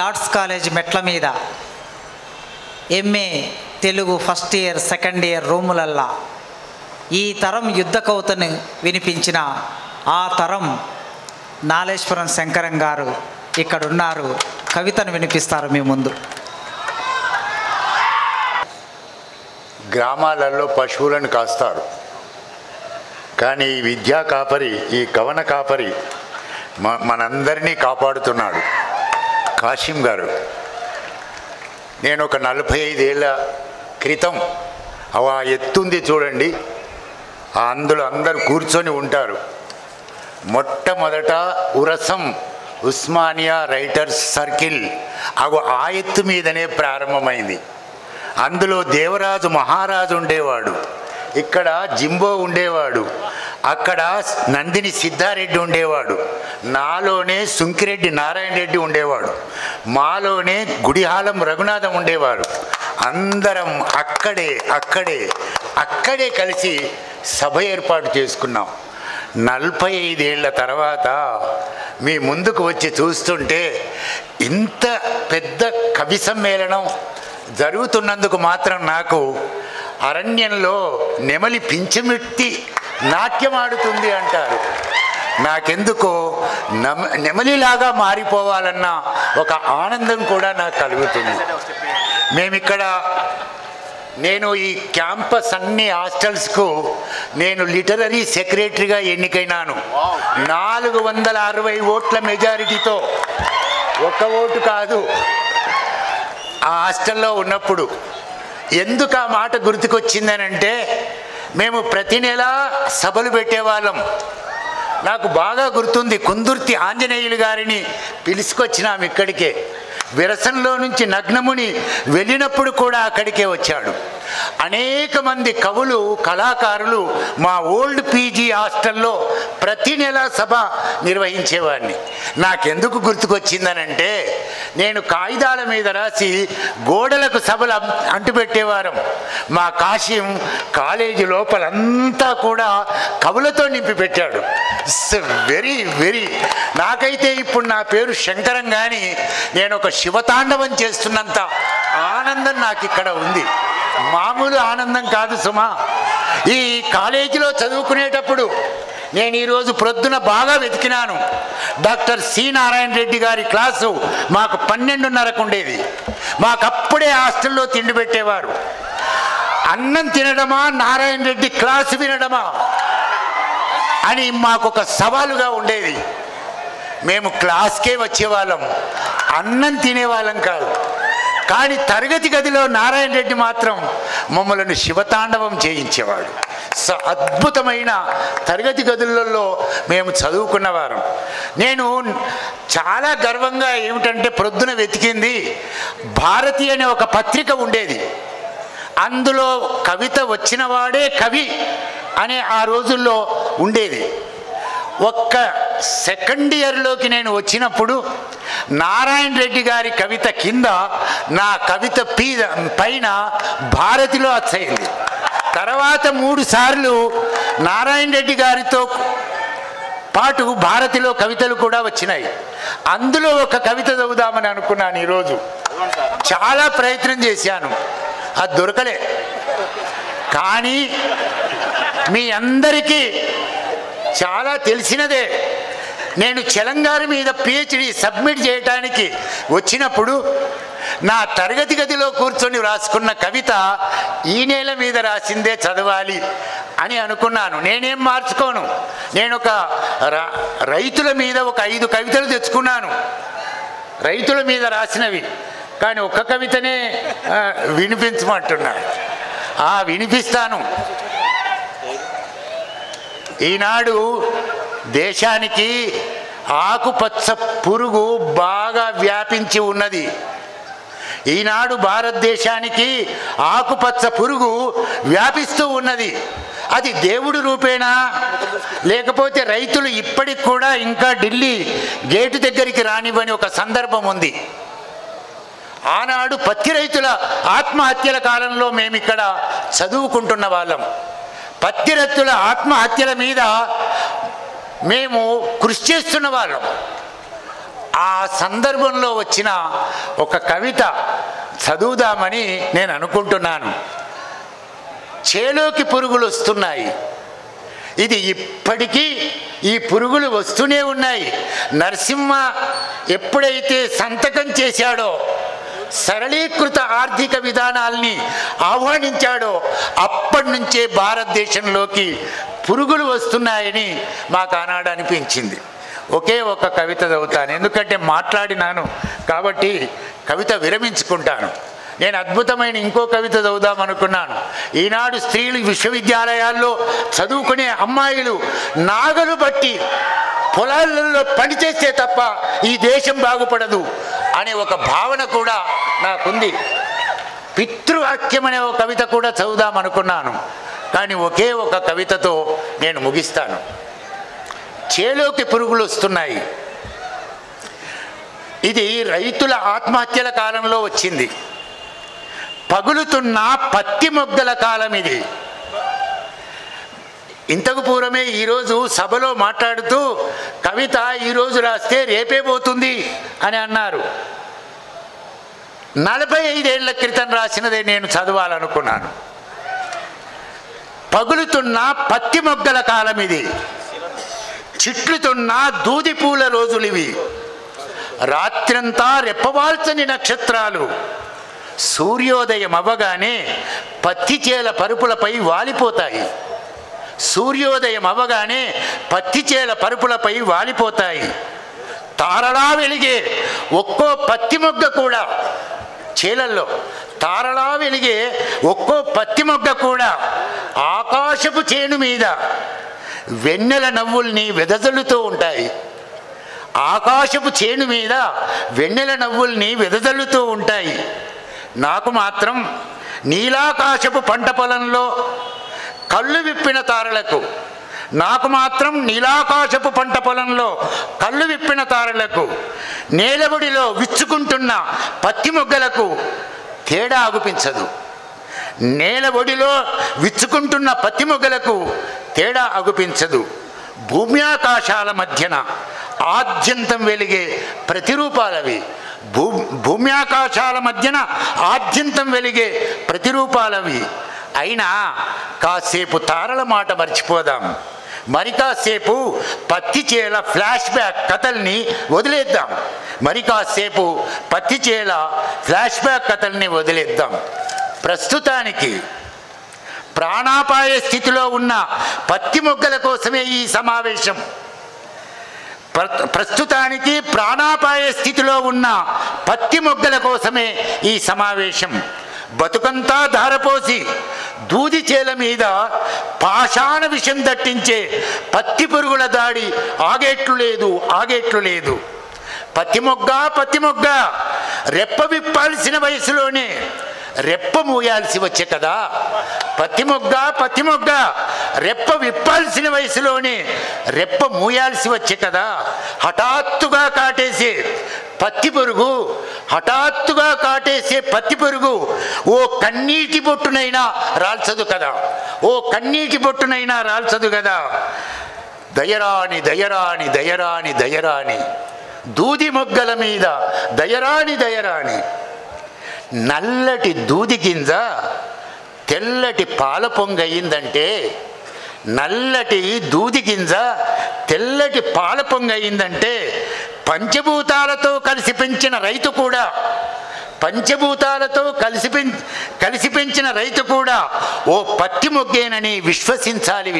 Arts college మెట్ల మీద MA Telugu first year second year రూములల్లా ఈ తరం యుద్ధ కవితను వినిపించిన ఆ తరం నాలేశ్వరం శంకరం గారు ఇక్కడ ఉన్నారు. కవితను వినిపిస్తారు మీ ముందు. గ్రామాలలో పశువులను కాస్తారు, కానీ ఈ విద్యా కాపరి, ఈ కవన కాపరి మనందరినీ కాపాడుతున్నాడు. కాశీం గారు, నేను ఒక 45 ఏళ్ళ క్రితం ఆ ఎత్తుంది చూడండి, అందులో అందరు కూర్చొని ఉంటారు. మొట్టమొదట ఉరసం ఉస్మానియా రైటర్స్ సర్కిల్ ఆ ఎత్తు మీదనే ప్రారంభమైంది. అందులో దేవరాజు మహారాజు ఉండేవాడు, ఇక్కడ జింబో ఉండేవాడు, అక్కడ నందిని సిద్ధారెడ్డి ఉండేవాడు, నాలోనే సుంకిరెడ్డి నారాయణ రెడ్డి ఉండేవాడు, మాలోనే గుడిహాలం రఘునాథం ఉండేవారు. అందరం అక్కడే కలిసి సభ ఏర్పాటు చేసుకున్నాం. 45 ఏళ్ల తర్వాత మీ ముందుకు వచ్చి చూస్తుంటే ఇంత పెద్ద కవి సమ్మేళనం జరుగుతున్నందుకు మాత్రం నాకు అరణ్యంలో నెమలి పింఛమెత్తి నాట్యమాడుతుంది అంటారు. నాకెందుకో నెమలిలాగా మారిపోవాలన్న ఒక ఆనందం కూడా నాకు కలుగుతుంది. మేమిక్కడ నేను ఈ క్యాంపస్ అన్ని హాస్టల్స్కు నేను లిటరరీ సెక్రటరీగా ఎన్నికైనాను. 460 ఓట్ల మెజారిటీతో, ఒక్క ఓటు కాదు. ఆ హాస్టల్లో ఉన్నప్పుడు ఎందుకు ఆ మాట గుర్తుకొచ్చిందనంటే, మేము ప్రతి నెల సభలు పెట్టేవాళ్ళం. నాకు బాగా గుర్తుంది, కుందుర్తి ఆంజనేయులు గారిని పిలుచుకొచ్చినాం ఇక్కడికే. విరసంలో నుంచి నగ్నముని వెళ్ళినప్పుడు కూడా అక్కడికే వచ్చాడు. అనేక మంది కవులు, కళాకారులు మా ఓల్డ్ పీజీ హాస్టల్లో ప్రతి నెల సభ నిర్వహించేవాడిని. నాకెందుకు గుర్తుకొచ్చిందనంటే, నేను కాగితాల మీద రాసి గోడలకు సభలు అంటుపెట్టేవారం. మా కాశీం కాలేజీ లోపలంతా కూడా కవులతో నింపి పెట్టాడు. వెరీ నాకైతే ఇప్పుడు నా పేరు శంకరం, కానీ నేను ఒక శివతాండవం చేస్తున్నంత ఆనందం నాకు ఇక్కడ ఉంది. మామూలు ఆనందం కాదు సుమా. ఈ కాలేజీలో చదువుకునేటప్పుడు నేను ఈరోజు ప్రొద్దున బాగా వెతికినాను. డాక్టర్ సి నారాయణ రెడ్డి గారి క్లాసు మాకు 12:30కు ఉండేది. మాకప్పుడే హాస్టల్లో తిండి పెట్టేవారు. అన్నం తినడమా, నారాయణ రెడ్డి క్లాసు వినడమా అని మాకొక సవాలుగా ఉండేది. మేము క్లాస్కే వచ్చేవాళ్ళం, అన్నం తినేవాళ్ళం కాదు. కానీ తరగతి గదిలో నారాయణ రెడ్డి మాత్రం మమ్మల్ని శివతాండవం చేయించేవాడు. అద్భుతమైన తరగతి గదులలో మేము చదువుకున్నవారం. నేను చాలా గర్వంగా ఏమిటంటే, ప్రొద్దున వెతికింది భారతి అనే ఒక పత్రిక ఉండేది. అందులో కవిత వచ్చిన వాడే కవి అనే ఆ రోజుల్లో ఉండేది. ఒక్క సెకండ్ ఇయర్లోకి నేను వచ్చినప్పుడు నారాయణ రెడ్డి గారి కవిత కింద నా కవిత పైన భారతిలో అచ్చయింది. తర్వాత 3 సార్లు నారాయణ రెడ్డి గారితో పాటు భారతిలో కవితలు కూడా వచ్చినాయి. అందులో ఒక కవిత చదువుదామని అనుకున్నాను. ఈరోజు చాలా ప్రయత్నం చేశాను, అది దొరకలే. కానీ మీ అందరికీ చాలా తెలిసినదే, నేను తెలంగాణ మీద పిహెచ్డి సబ్మిట్ చేయడానికి వచ్చినప్పుడు నా తరగతి గదిలో కూర్చొని రాసుకున్న కవిత ఈ నేల మీద రాసిందే చదవాలి అని అనుకున్నాను. నేనేం మార్చుకోను. నేను ఒక రైతుల మీద ఒక 5 కవితలు తెచ్చుకున్నాను, రైతుల మీద రాసినవి. కానీ ఒక్క కవితనే వినిపించమంటున్నాను. వినిపిస్తాను. ఈనాడు దేశానికి ఆకుపచ్చ పురుగు బాగా వ్యాపించి ఉన్నది. ఈనాడు భారతదేశానికి ఆకుపచ్చ పురుగు వ్యాపిస్తూ ఉన్నది. అది దేవుడి రూపేణా, లేకపోతే రైతులు ఇప్పటికి కూడా ఇంకా ఢిల్లీ గేటు దగ్గరికి రానివ్వని ఒక సందర్భం ఉంది. ఆనాడు పత్తి రైతుల ఆత్మహత్యల కాలంలో మేమిక్కడ చదువుకుంటున్న వాళ్ళం. పత్తి రైతుల ఆత్మహత్యల మీద మేము కృషి చేస్తున్న వాళ్ళం. ఆ సందర్భంలో వచ్చిన ఒక కవిత చదువుదామని నేను అనుకుంటున్నాను. చేలోకి పురుగులు వస్తున్నాయి. ఇది ఇప్పటికీ ఈ పురుగులు వస్తూనే ఉన్నాయి. నరసింహ ఎప్పుడైతే సంతకం చేశాడో, సరళీకృత ఆర్థిక విధానాల్ని ఆహ్వానించాడో, అప్పటి నుంచే భారతదేశంలోకి పురుగులు వస్తున్నాయని మాకు ఆనాడు అనిపించింది. ఒకే ఒక కవిత చదువుతాను, ఎందుకంటే మాట్లాడినాను కాబట్టి కవిత విరమించుకుంటాను. నేను అద్భుతమైన ఇంకో కవిత చదువుదామనుకున్నాను. ఈనాడు స్త్రీలు విశ్వవిద్యాలయాల్లో చదువుకునే అమ్మాయిలు నాగలు బట్టి పొలాలలో పనిచేస్తే తప్ప ఈ దేశం బాగుపడదు అనే ఒక భావన కూడా నాకుంది. పితృవాక్యం అనే ఒక కవిత కూడా చదువుదామనుకున్నాను, కానీ ఒకే ఒక కవితతో నేను ముగిస్తాను. చేలోకి పురుగులు వస్తున్నాయి. ఇది రైతుల ఆత్మహత్యల కాలంలో వచ్చింది. పగులుతున్న పత్తి మొగ్గల కాలం ఇది. ఇంతకు పూర్వమే ఈరోజు సభలో మాట్లాడుతూ కవిత ఈరోజు రాస్తే రేపే పోతుంది అని అన్నారు. 45 ఏళ్ల క్రితం రాసినదే నేను చదవాలనుకున్నాను. పగులుతున్న పత్తి మొగ్గల కాలం ఇది, చిట్లుతున్న దూది పూల రోజులివి, రాత్రంతా రెప్పవాల్చని నక్షత్రాలు సూర్యోదయం అవ్వగానే పత్తి చేల పరుపులపై వాలిపోతాయి. సూర్యోదయం అవ్వగానే పత్తి చేల పరుపులపై వాలిపోతాయి. తారలా వెలిగే ఒక్కో పత్తి మొగ్గ కూడా, చేలల్లో తారలా వెలిగే ఒక్కో పత్తి మొగ్గ కూడా ఆకాశపు చేను మీద వెన్నెల నవ్వుల్ని వెదజల్లుతూ ఉంటాయి. ఆకాశపు చేను మీద వెన్నెల నవ్వుల్ని వెదజల్లుతూ ఉంటాయి. నాకు మాత్రం నీలాకాశపు పంట పొలంలో కళ్ళు విప్పిన తారలకు, నాకు మాత్రం నీలాకాశపు పంట పొలంలో కళ్ళు విప్పిన తారలకు, నేలబడిలో విచ్చుకుంటున్న పత్తి మొగ్గలకు తేడా అగుపించదు. నేలబడిలో విచ్చుకుంటున్న పత్తి మొగ్గలకు తేడా అగుపించదు. భూమ్యాకాశాల మధ్యన ఆద్యంతం వెలిగే ప్రతిరూపాలవి. భూమ్యాకాశాల మధ్యన ఆద్యంతం వెలిగే ప్రతిరూపాలవి. అయినా కాసేపు తారల మాట మర్చిపోదాం. మరి కాసేపు పత్తి చేల ఫ్లాష్ బ్యాక్ కథల్ని వదిలేద్దాం. మరి కాసేపు పత్తి చేల ఫ్లాష్ బ్యాక్ కథల్ని వదిలేద్దాం. ప్రస్తుతానికి ప్రాణాపాయ స్థితిలో ఉన్న పత్తి మొగ్గల కోసమే ఈ సమావేశం. ప్రస్తుతానికి ప్రాణాపాయ స్థితిలో ఉన్న పత్తి మొగ్గల కోసమే ఈ సమావేశం. బతుకంతా ధారపోసి దూది చేల మీద పాషాణ విషం దట్టించే పత్తి పురుగుల దాడి ఆగేట్లు లేదు. పత్తి మొగ్గ రెప్ప విప్పాల్సిన వయసులోనే రెప్ప మూయాల్సి వచ్చే కదా. పత్తి మొగ్గ రెప్ప విప్పాల్సిన వయసులోనే రెప్ప మూయాల్సి వచ్చే కదా. హఠాత్తుగా కాటేసే పత్తి పురుగు ఓ కన్నీటి బొట్టునైనా రాల్చదు కదా. దయరాని దూది మొగ్గల మీద దయరాని నల్లటి దూది గింజ తెల్లటి పాల పొంగయిందంటే, నల్లటి దూది గింజ తెల్లటి పాల పొంగయిందంటే పంచభూతాలతో కలిసి పెంచిన రైతు కూడా ఓ పత్తి మొగ్గేనని విశ్వసించాలి.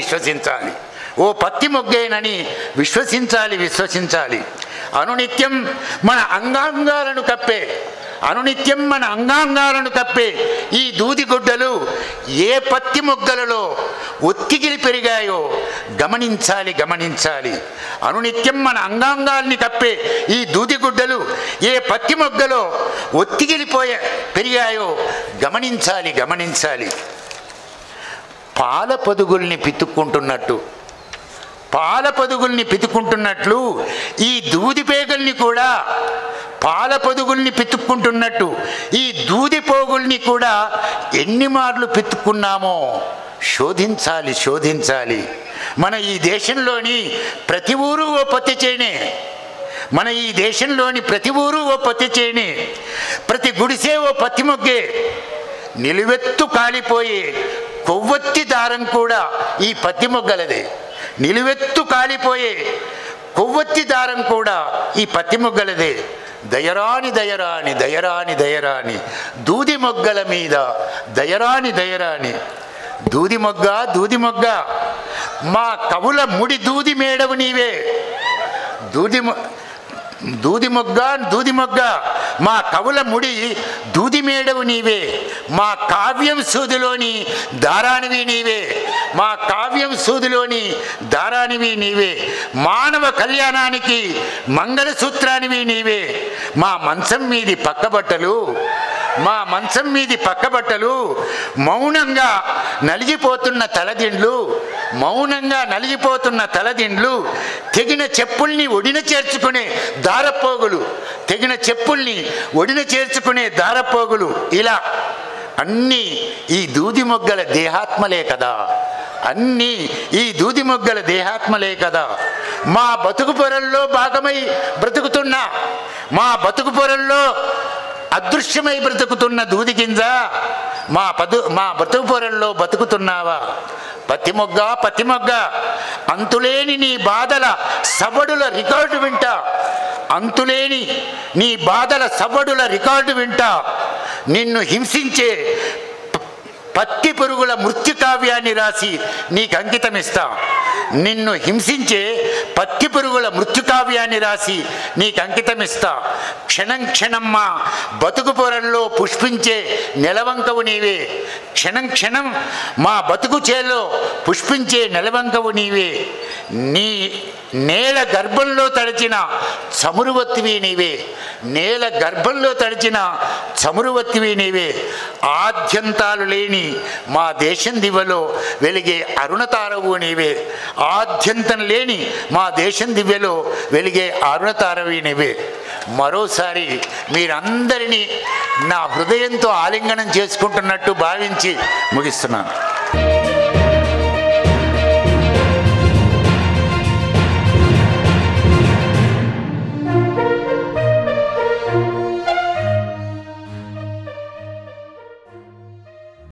అనునిత్యం మన అంగాంగాలను కప్పే ఈ దూదిగుడ్డలు ఏ పత్తి మొగ్గలలో ఒత్తిగిలి పెరిగాయో గమనించాలి. అనునిత్యం మన అంగాంగాల్ని కప్పే ఈ దూదిగుడ్డలు ఏ పత్తి మొగ్గలో పెరిగాయో గమనించాలి. పాల పొదుగుల్ని పితుక్కుంటున్నట్లు ఈ దూది పేగల్ని కూడా పాల పొదుగుల్ని పితుక్కుంటున్నట్టు ఈ దూది పోగుల్ని కూడా ఎన్ని మార్లు పితుక్కున్నామో శోధించాలి. మన ఈ దేశంలోని ప్రతి ఊరు ఓ పత్తి చేనే, మన ఈ దేశంలోని ప్రతి ఊరు ఓ పత్తి చేని, ప్రతి గుడిసే ఓ పత్తి మొగ్గే, నిలువెత్తు కాలిపోయే కొవ్వొత్తి దారం కూడా ఈ పత్తి మొగ్గలదే. నిలువెత్తు కాలిపోయే కొవ్వొత్తి దారం కూడా ఈ పత్తి మొగ్గలదే. దయరాని దయరాని దయరాని దయరాని దూది మొగ్గల మీద దయరాని దయరాని. దూది మొగ్గ దూది మొగ్గ మా కవుల ముడి దూది మేడవు నీవే. దూది మొగ్గ మా కవుల ముడి దూది మేడవు నీవే. మా కావ్యం సూదిలోని దారానివి నీవే. మా కావ్యం సూదిలోని దారానివి నీవే. మానవ కళ్యాణానికి మంగళసూత్రానివి నీవే. మా మంచం మీది పక్కబట్టలు మౌనంగా నలిగిపోతున్న తలదిండ్లు, తెగిన చెప్పుల్ని ఒడిన చేర్చుకునే దారపోగులు, ఇలా అన్నీ ఈ దూది మొగ్గల దేహాత్మలే కదా. మా బతుకు పొరల్లో భాగమై బ్రతుకుతున్నా, మా బతుకు పొరల్లో అదృశ్యమై బ్రతుకుతున్న దూది గింజ, మా బ్రతుకు పొరల్లో బతుకుతున్నావా? పత్తి మొగ్గ అంతులేని నీ బాధల సవ్వడుల రికార్డు వింటా. నిన్ను హింసించే పత్తి పురుగుల మృత్యుకావ్యాన్ని రాసి నీకు అంకితమిస్తా. క్షణం క్షణం మా బతుకు పొరల్లో పుష్పించే నెలవంకవు నీవే. క్షణం మా బతుకు చేలో పుష్పించే నెలవంకవు నీవే. నీ నేల గర్భంలో తడిచిన చమురువత్తివి నీవే. ఆద్యంతాలు లేని మా దేశం దివ్యలో వెలిగే అరుణతారవు నీవే. మరోసారి మీరందరినీ నా హృదయంతో ఆలింగనం చేసుకుంటున్నట్టు భావించి ముగిస్తున్నాను.